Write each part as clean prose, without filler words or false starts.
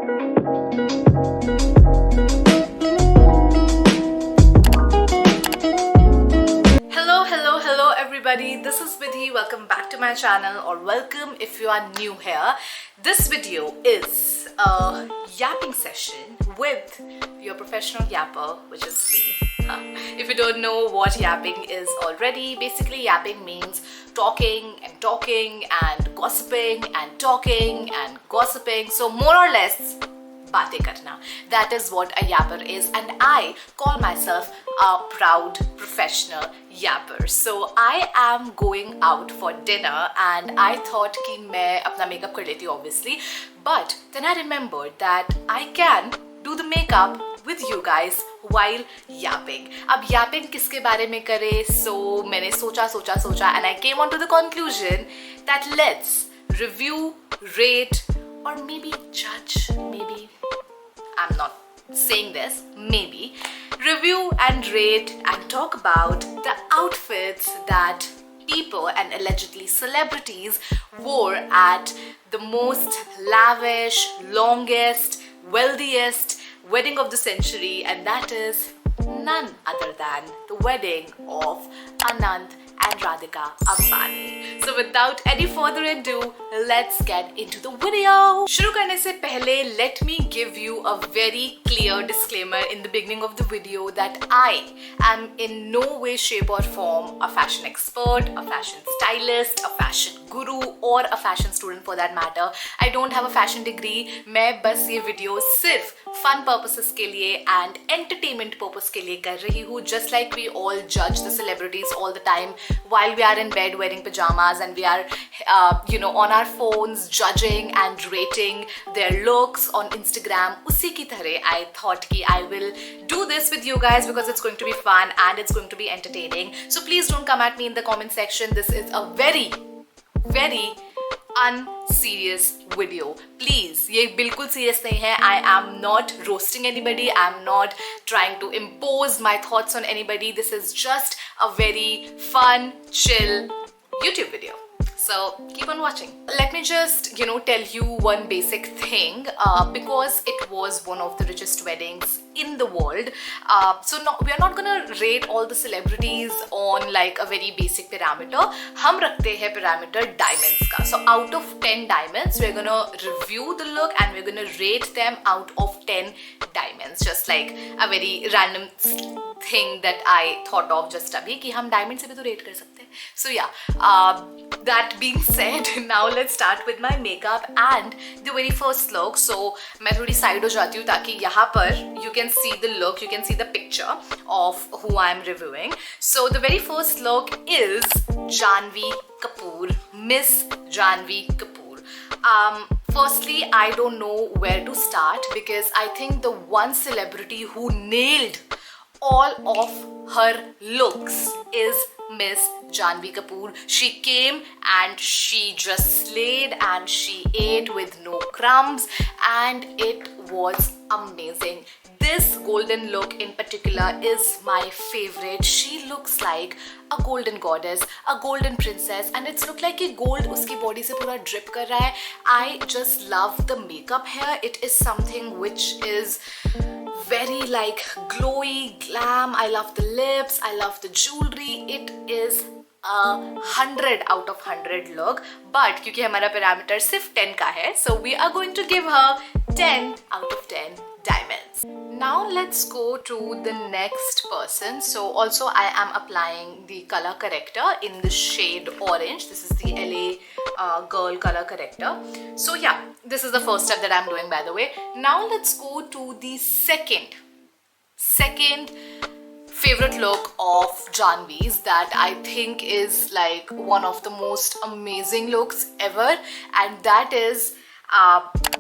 Hello everybody, this is Vidhi. Welcome back to my channel, or welcome if you are new here. This video is a yapping session with your professional yapper, which is me. If you don't know what yapping is already, basically yapping means talking and talking and gossiping and talking and gossiping. So more or less बातें करना. That is what a yapper is, and I call myself a proud professional yapper. So I am going out for dinner and I thought कि मैं अपना makeup कर लेती हूँ obviously, but then I remembered that I can do the makeup with you guys while yapping. अब yapping किसके बारे में करे? So मैंने सोचा and I came on to the conclusion that let's review, rate, or maybe judge, maybe, I'm not saying this, maybe, review and rate and talk about the outfits that people and allegedly celebrities wore at the most lavish, longest, wealthiest wedding of the century, and that is none other than the wedding of Anant and Radhika Ambani. So without any further ado, let's get into the video. शुरू करने से पहले, let me give you a very clear disclaimer in the beginning of the video that I am in no way, shape or form a fashion expert, a fashion stylist, a fashion guru or a fashion student for that matter. I don't have a fashion degree. मैं बस ये video सिर्फ fun purposes के लिए and entertainment purpose के लिए कर रही हूँ. Just like we all judge the celebrities all the time while we are in bed wearing pajamas and we are on our phones judging and rating their looks on Instagram, उसी की तरह I thought कि I will do this with you guys because it's going to be fun and it's going to be entertaining. So please don't come at me in the comment section. This is a very unserious video. Please, ये बिल्कुल serious नहीं है. I am not roasting anybody. I am not trying to impose my thoughts on anybody. This is just a very fun, chill YouTube video. So keep on watching. Let me just tell you one basic thing because it was one of the richest weddings in the world. So no, we are not gonna rate all the celebrities on like a very basic parameter. हम रखते हैं parameter diamonds का. So out of 10 diamonds, we're gonna review the look and we're gonna rate them out of 10 diamonds. Just like a very random thing that I thought of just अभी कि हम diamond से भी तो rate कर सकते हैं. So yeah, that being said, now let's start with my makeup and the very first look. So मैं थोड़ी side हो जाती हूँ ताकि यहाँ पर you can see the look, you can see the picture of who I am reviewing. So the very first look is Janhvi Kapoor, Miss Janhvi Kapoor. Firstly, I don't know where to start because I think the one celebrity who nailed all of her looks is Miss Janhvi Kapoor. She came and she just slayed and she ate with no crumbs and it was amazing. This golden look in particular is my favorite. She looks like a golden goddess, a golden princess, and it's look like a gold उसकी body से पूरा drip कर रहा है. I just love the makeup here. It is something which is very like glowy, glam. I love the lips, I love the jewelry. It is a 100 out of 100 look, but क्योंकि हमारा parameter सिर्फ 10 का है, so we are going to give her 10 out of 10 diamonds. Now let's go to the next person. So also I am applying the color corrector in the shade orange. This is the LA Girl color corrector. So yeah, this is the first step that I'm doing, by the way. Now let's go to the second favorite look of Janhvi's that I think is like one of the most amazing looks ever, and that is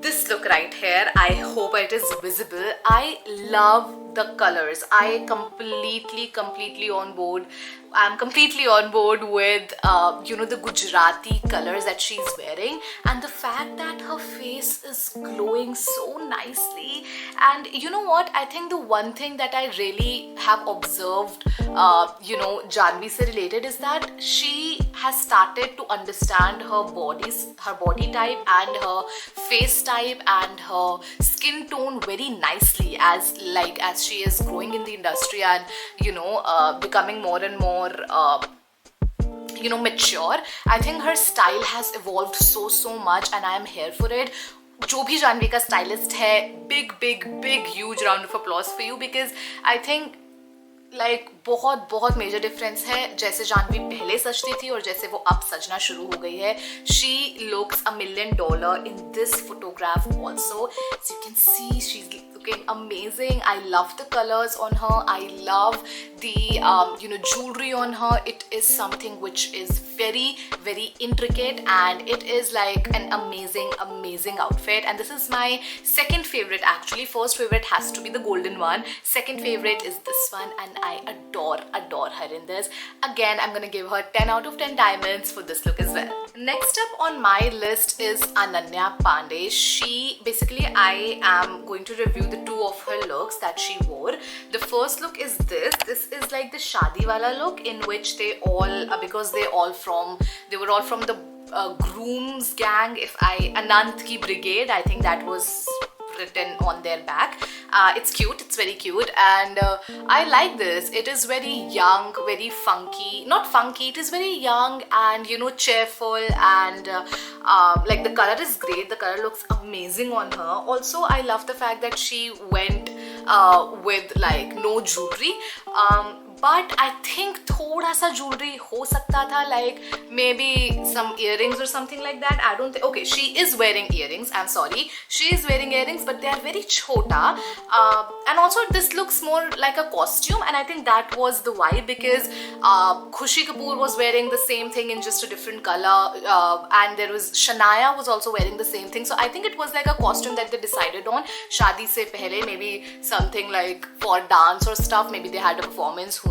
this look right here. I hope it is visible. I love the colors. I completely on board. I'm completely on board with the Gujarati colors that she's wearing, and the fact that her face is glowing so nicely. And you know what, I think the one thing that I really have observed Janhvi se related is that she has started to understand her body type and her face type and her skin tone very nicely as she is growing in the industry and becoming more and more mature. I think her style has evolved so much and I am here for it. जो भी जानवी का stylist है, big huge round of applause for you, because I think बहुत major difference है जैसे जानवी पहले सजती थी और जैसे वो अब सजना शुरू हो गई है. She looks $1 million in this photograph also. So you can see she's looking amazing. I love the colors on her. I love the jewelry on her. It is something which is very intricate and it is like an amazing outfit. And this is my second favorite actually. First favorite has to be the golden one. Second favorite is this one and I adore her in this. Again, I'm gonna give her 10 out of 10 diamonds for this look as well. Next up on my list is Ananya Pandey. I am going to review the two of her looks that she wore. The first look is this. This is like the Shadi wala look in which they all, because they were all from the grooms gang, Anant ki brigade, I think that was written on their back. It's cute, it's very cute, and I like this. It is very young, very funky, not funky, it is very young and cheerful, and like the color is great. The color looks amazing on her. Also, I love the fact that she went with like no jewelry, but I think thoda sa jewelry ho sakta tha, like maybe some earrings or something like that. I don't think. Okay, she is wearing earrings. I'm sorry, she is wearing earrings, but they are very chota. And also this looks more like a costume, and I think that was the vibe, because Khushi Kapoor was wearing the same thing in just a different color, and there was Shania was also wearing the same thing. So I think it was like a costume that they decided on Shadi se pehle, maybe something like for dance or stuff. Maybe they had a performance. Who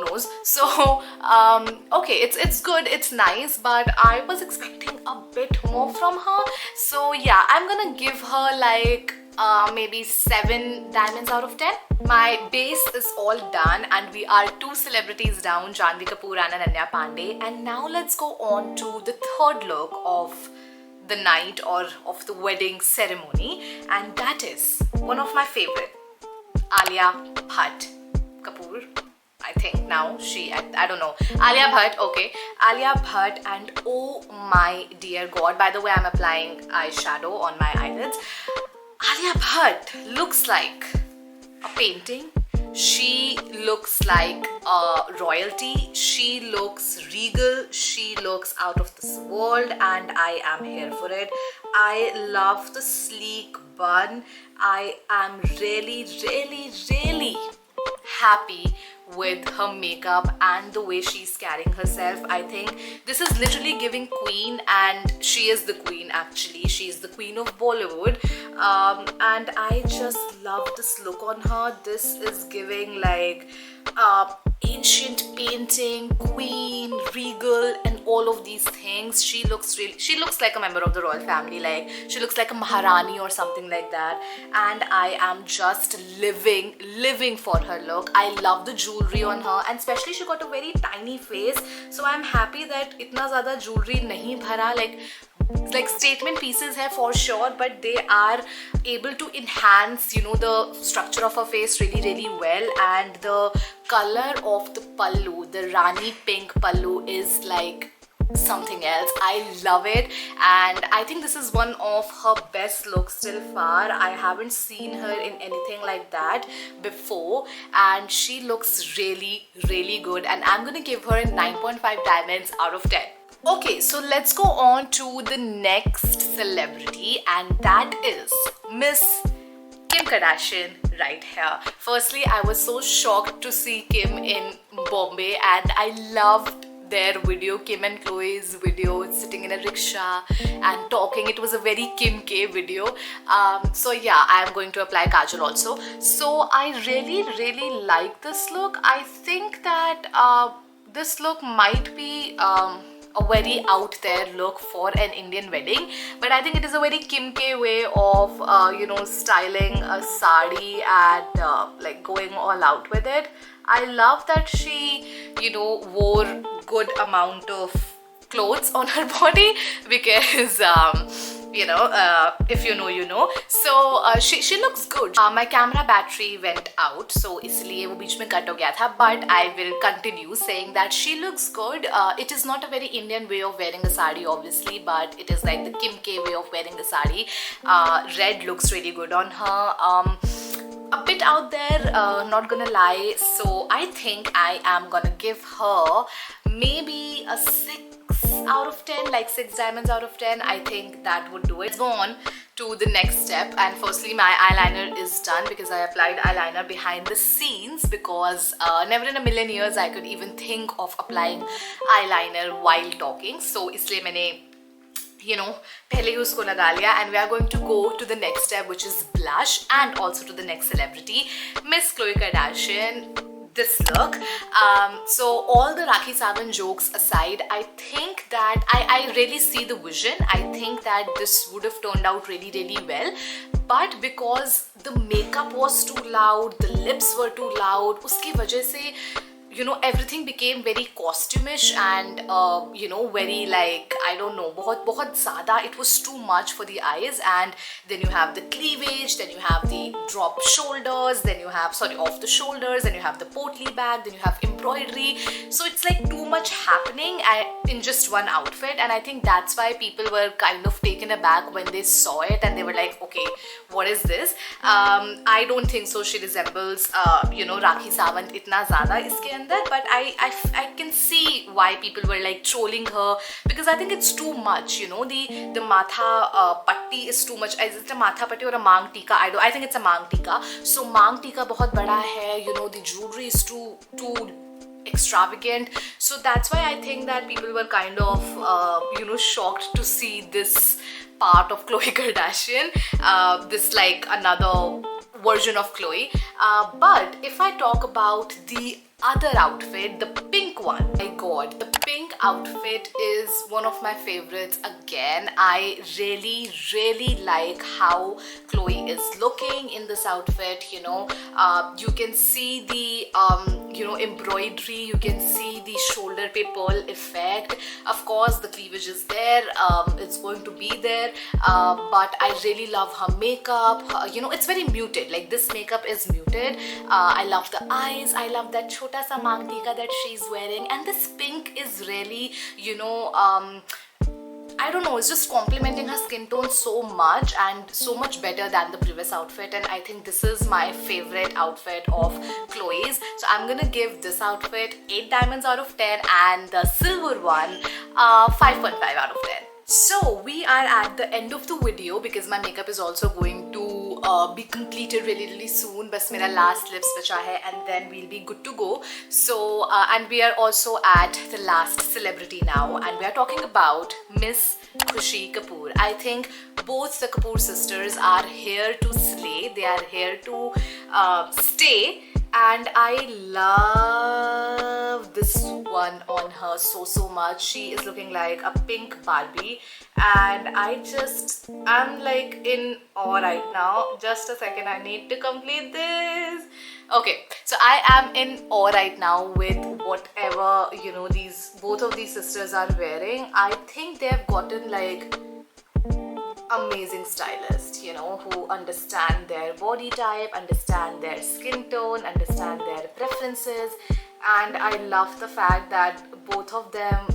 knows? So okay, it's good, it's nice, but I was expecting a bit more from her. So yeah, I'm gonna give her like maybe 7 diamonds out of 10. My base is all done and we are 2 celebrities down, Janhvi Kapoor and Ananya Pandey. And now let's go on to the third look of the night or of the wedding ceremony, and that is one of my favorite, Alia Bhatt Kapoor. I think now I don't know. Alia Bhatt, okay. Alia Bhatt, and oh my dear God. By the way, I'm applying eyeshadow on my eyelids. Alia Bhatt looks like a painting. She looks like royalty. She looks regal. She looks out of this world, and I am here for it. I love the sleek bun. I am really happy with her makeup and the way she's carrying herself. I think this is literally giving queen, and she is the queen actually. She's the queen of Bollywood, and I just love this look on her. This is giving like ancient painting, queen, regal, and all of these things. She looks like a member of the royal family. Like she looks like a Maharani or something like that, and I am just living for her look. I love the jewelry on her, and especially she got a very tiny face, so I'm happy that itna zyada jewelry nahi bhara. Like statement pieces hai for sure, but they are able to enhance the structure of her face really well. And the color of the pallu, the Rani pink pallu, is like something else. I love it, and I think this is one of her best looks till far. I haven't seen her in anything like that before, and she looks really good, and I'm gonna give her 9.5 diamonds out of 10. Okay, so let's go on to the next celebrity, and that is Miss Kim Kardashian right here. Firstly, I was so shocked to see Kim in Bombay, and I loved their video, Kim and Chloe's video, sitting in a rickshaw and talking. It was a very Kim K video. So yeah, I am going to apply kajal also. So I really like this look. I think that this look might be a very out there look for an Indian wedding, but I think it is a very Kim K way of styling a sari and like going all out with it. I love that she wore good amount of clothes on her body, because you know, if you know, you know. So she looks good. My camera battery went out, so इसलिए वो बीच में cut हो गया था. But I will continue saying that she looks good. It is not a very Indian way of wearing a sari, obviously, but it is like the Kim K way of wearing the sari. Red looks really good on her. A bit out there, not gonna lie. So I think I am gonna give her maybe a 6 out of 10, like 6 diamonds out of 10. I think that would do it. Let's go on to the next step, and firstly my eyeliner is done because I applied eyeliner behind the scenes, because never in a million years I could even think of applying eyeliner while talking. So इसलिए मैंने पहले ही उसको लगा लिया. And we are going to go to the next step, which is blush, and also to the next celebrity, Miss Khloe Kardashian. This look. So all the Rakhi Sawant jokes aside, I think that I really see the vision. I think that this would have turned out really, really well. But because the makeup was too loud, the lips were too loud, उसकी वजह से everything became very costumish and very, like, I don't know, बहुत ज़्यादा. It was too much for the eyes. And then you have the cleavage, then you have the drop shoulders, then you have off the shoulders, then you have the portly bag, then you have embroidery. So it's like too much happening in just one outfit. And I think that's why people were kind of taken aback when they saw it, and they were like, okay, what is this? I don't think so she resembles Rakhi Sawant itna ज़्यादा इसके अंदर. But I can see why people were like trolling her, because I think it's too much. The matha patti is too much. Is it a matha patti or a mang tika? I think it's a mang tika. So mang tika बहुत बड़ा है. The jewelry is too extravagant. So that's why I think that people were kind of shocked to see this part of Khloe Kardashian, this like another version of Khloe. But if I talk about the other outfit, the pink one, my god, the pink outfit is one of my favorites again. I really like how Khloe is looking in this outfit. You can see the embroidery, you can see the shoulder pe pearl effect. Of course the cleavage is there, it's going to be there, but I really love her makeup. It's very muted, like this makeup is muted. I love the eyes, I love that chota sa mang tika that she's wearing, and this pink is really I don't know, it's just complementing her skin tone so much, and so much better than the previous outfit. And I think this is my favorite outfit of Khloe's. So I'm gonna give this outfit 8 diamonds out of 10, and the silver one 5.5 out of 10. So we are at the end of the video, because my makeup is also going to be completed really soon. बस मेरा last lips बचा है, and then we'll be good to go. So and we are also at the last celebrity now, and we are talking about Miss Khushi Kapoor. I think both the Kapoor sisters are here to slay. They are here to stay. And I love this one on her so much. She is looking like a pink Barbie, and I'm like in awe right now. Just a second, I need to complete this. Okay, so I am in awe right now with whatever both of these sisters are wearing. I think they have gotten like amazing stylists, who understand their body type, understand their skin tone, understand their preferences. And I love the fact that both of them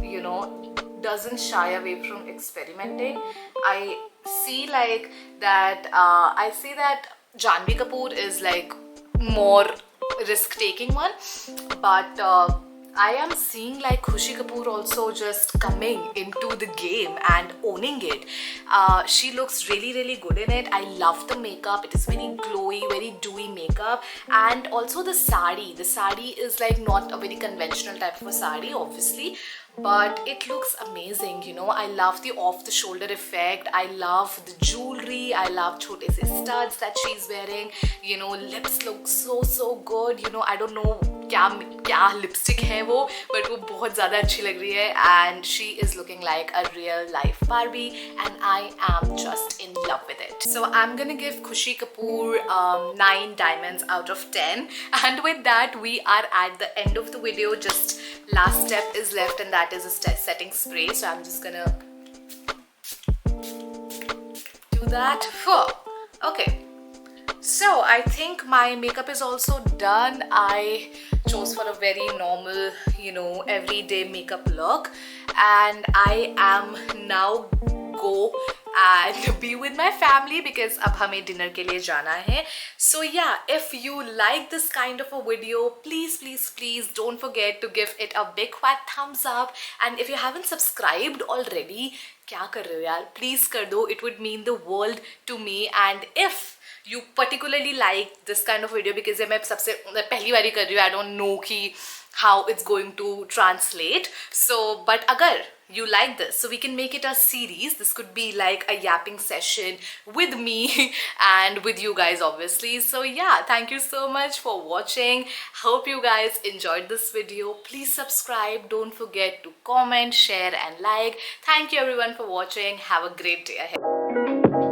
doesn't shy away from experimenting. I see like that I see that Janhvi Kapoor is like more risk taking one, but I am seeing like Khushi Kapoor also just coming into the game and owning it. She looks really good in it. I love the makeup. It is very glowy, very dewy makeup. And also the sari. The sari is like not a very conventional type of a sari, obviously, but it looks amazing. I love the off the shoulder effect. I love the jewelry. I love chote se studs that she's wearing. Lips look so good. I don't know क्या lipstick है वो, but वो बहुत ज़्यादा अच्छी लग रही है. And she is looking like a real life Barbie, and I am just in love with it. So I am gonna give खुशी Kapoor 9 diamonds out of 10. And with that, we are at the end of the video. Just last step is left, and that is a setting spray. So I'm just gonna that for? Okay. So I think my makeup is also done. I chose for a very normal, everyday makeup look, and I am now go and be with my family because अब हमें dinner के लिए जाना है. So yeah, if you like this kind of a video, please don't forget to give it a big fat thumbs up. And if you haven't subscribed already, क्या कर रहे हो यार? Please कर दो. It would mean the world to me. And if you particularly like this kind of video, because ये मैं सबसे पहली बारी कर रही हूँ, I don't know कि how it's going to translate. So but अगर you like this, so we can make it a series. This could be like a yapping session with me and with you guys obviously. So yeah, thank you so much for watching. Hope you guys enjoyed this video. Please subscribe, don't forget to comment, share and like. Thank you everyone for watching. Have a great day ahead.